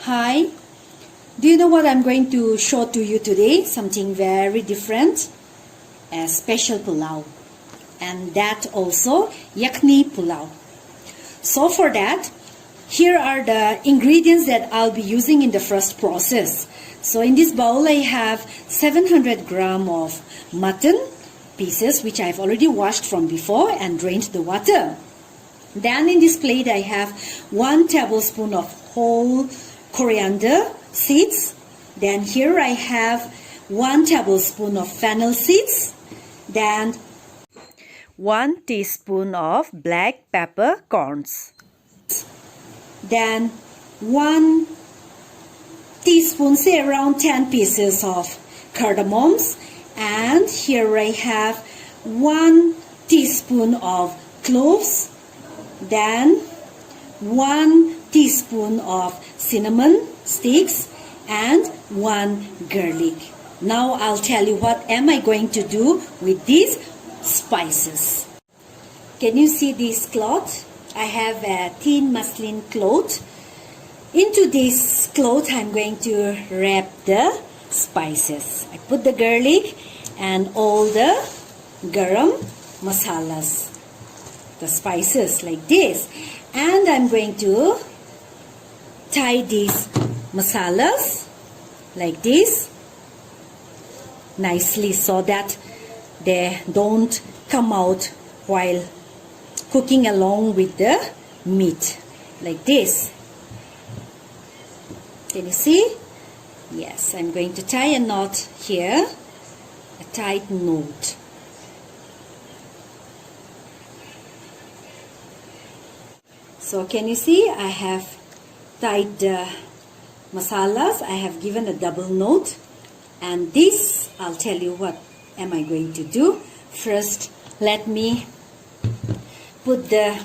Hi, do you know what I'm going to show to you today? Something very different, a special pulao, and that also Yakhni pulao. So for that, here are the ingredients that I'll be using in the first process. So in this bowl I have 700 gram of mutton pieces which I've already washed from before and drained the water. Then in this plate I have 1 tablespoon of whole coriander seeds. Then here I have 1 tablespoon of fennel seeds. Then 1 teaspoon of black peppercorns. Then 1 teaspoon, say around 10 pieces of cardamoms. And here I have 1 teaspoon of cloves. Then 1 teaspoon of cinnamon sticks and 1 garlic. Now I'll tell you what am I going to do with these spices. Can you see this cloth? I have a thin muslin cloth. Into this cloth I'm going to wrap the spices. I put the garlic and all the garam masalas, the spices like this, and I'm going to tie these masalas like this nicely so that they don't come out while cooking along with the meat like this. Can you see? Yes, I'm going to tie a knot here, a tight knot. So can you see, I have tied the masalas, I have given a double knot, and this, I'll tell you what am I going to do. First, let me put the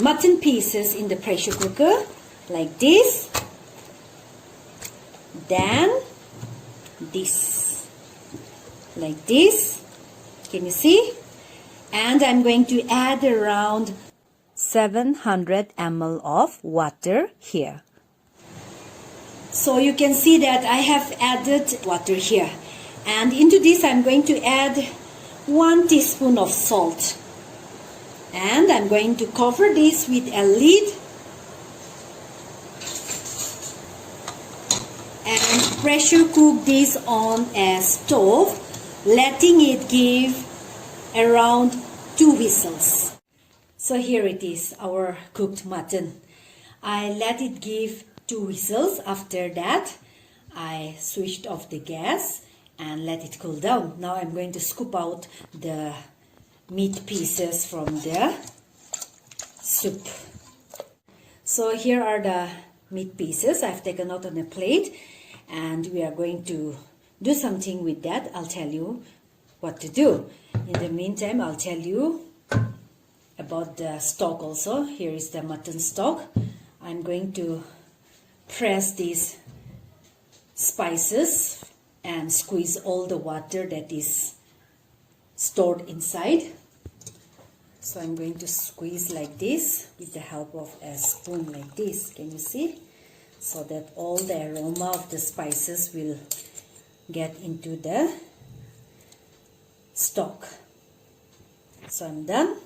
mutton pieces in the pressure cooker like this. Then this, like this. Can you see? And I'm going to add around 700 ml of water here. So you can see that I have added water here. And into this I'm going to add 1 teaspoon of salt. And I'm going to cover this with a lid and pressure cook this on a stove, letting it give around 2 whistles. So here it is, our cooked mutton. I let it give 2 whistles. After that, I switched off the gas and let it cool down. Now I'm going to scoop out the meat pieces from the soup. So here are the meat pieces I've taken out on a plate, and we are going to do something with that. I'll tell you what to do. In the meantime, I'll tell you about the stock also. Here is the mutton stock. I'm going to press these spices and squeeze all the water that is stored inside. So I'm going to squeeze like this with the help of a spoon like this. Can you see? So that all the aroma of the spices will get into the stock. So I'm done.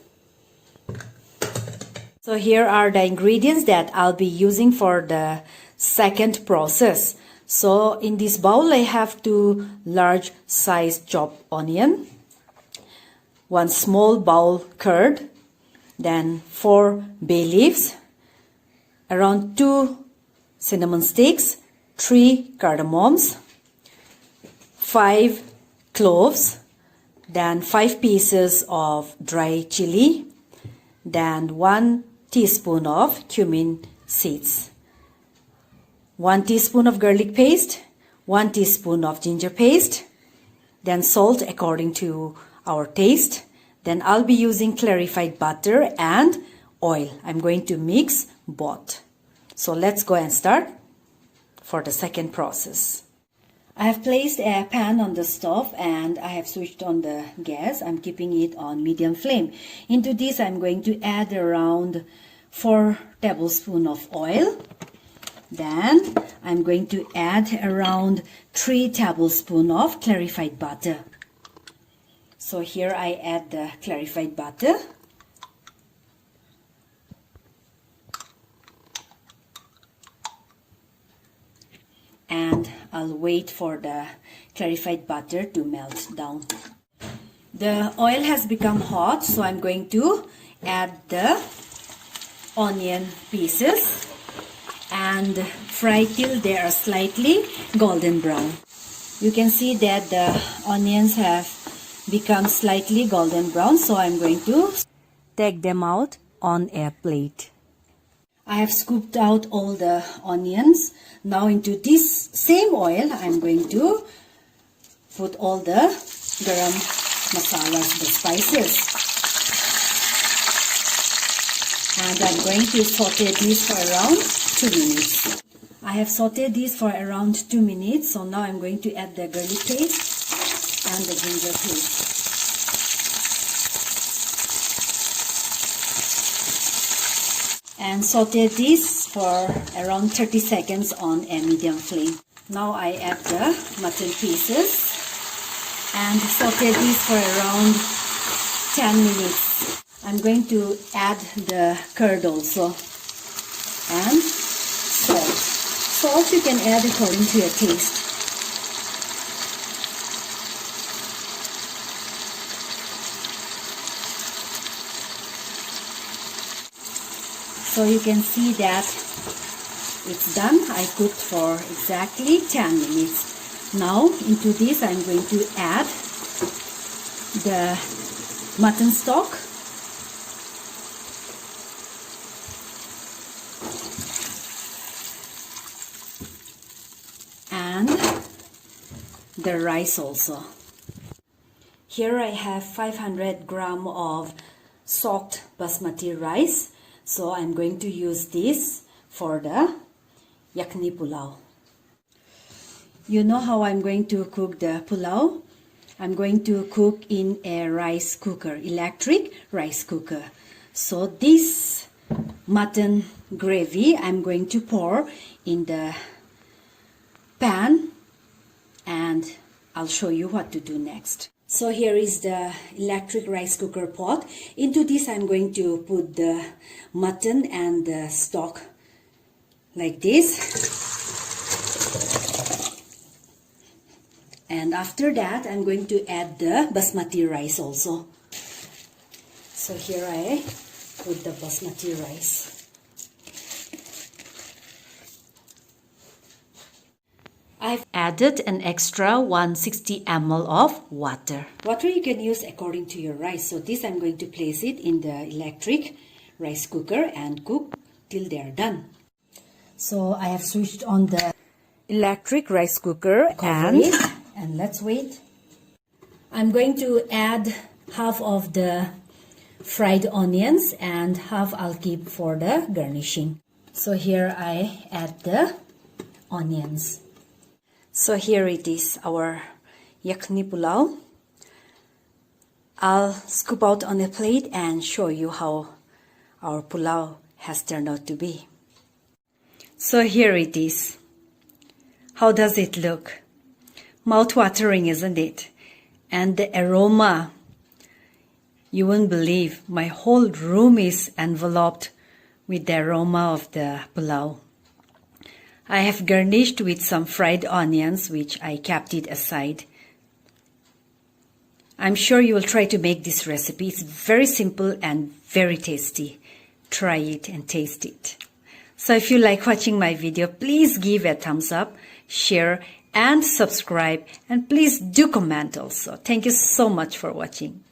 So here are the ingredients that I'll be using for the second process. So in this bowl I have 2 large size chopped onion, 1 small bowl curd, then 4 bay leaves, around 2 cinnamon sticks, 3 cardamoms, 5 cloves, then 5 pieces of dry chili, then 1 teaspoon of cumin seeds, 1 teaspoon of garlic paste, 1 teaspoon of ginger paste, then salt according to our taste. Then I'll be using clarified butter and oil. I'm going to mix both. So let's go and start for the second process. I have placed a pan on the stove and I have switched on the gas. I'm keeping it on medium flame. Into this I'm going to add around 4 tablespoons of oil. Then I'm going to add around 3 tablespoons of clarified butter. So here I add the clarified butter. And I'll wait for the clarified butter to melt down. The oil has become hot, so I'm going to add the onion pieces and fry till they are slightly golden brown. You can see that the onions have become slightly golden brown, so I'm going to take them out on a plate. I have scooped out all the onions. Now into this same oil, I'm going to put all the garam masalas, the spices. And I'm going to saute these for around 2 minutes. I have sauteed these for around 2 minutes. So now I'm going to add the garlic paste and the ginger paste. And saute these for around 30 seconds on a medium flame. Now I add the mutton pieces and saute these for around 10 minutes. I'm going to add the curd also and salt. Salt you can add according to your taste. So you can see that it's done. I cooked for exactly 10 minutes. Now into this I'm going to add the mutton stock. And the rice also. Here I have 500 grams of soaked basmati rice. So I'm going to use this for the Yakhni Pulao. You know how I'm going to cook the pulao? I'm going to cook in a rice cooker, electric rice cooker. So this mutton gravy I'm going to pour in the pan and I'll show you what to do next. So here is the electric rice cooker pot. Into this I'm going to put the mutton and the stock like this. And after that I'm going to add the basmati rice also. So here I put the basmati rice. I've added an extra 160 ml of water. Water you can use according to your rice. So this I'm going to place it in the electric rice cooker and cook till they are done. So I have switched on the electric rice cooker and let's wait. I'm going to add half of the fried onions and half I'll keep for the garnishing. So here I add the onions. So here it is, our Yakhni Pulao. I'll scoop out on a plate and show you how our pulao has turned out to be. So here it is. How does it look? Mouth-watering, isn't it? And the aroma, you won't believe, my whole room is enveloped with the aroma of the pulao. I have garnished with some fried onions, which I kept it aside. I'm sure you will try to make this recipe. It's very simple and very tasty. Try it and taste it. So if you like watching my video, please give a thumbs up, share and subscribe, and please do comment also. Thank you so much for watching.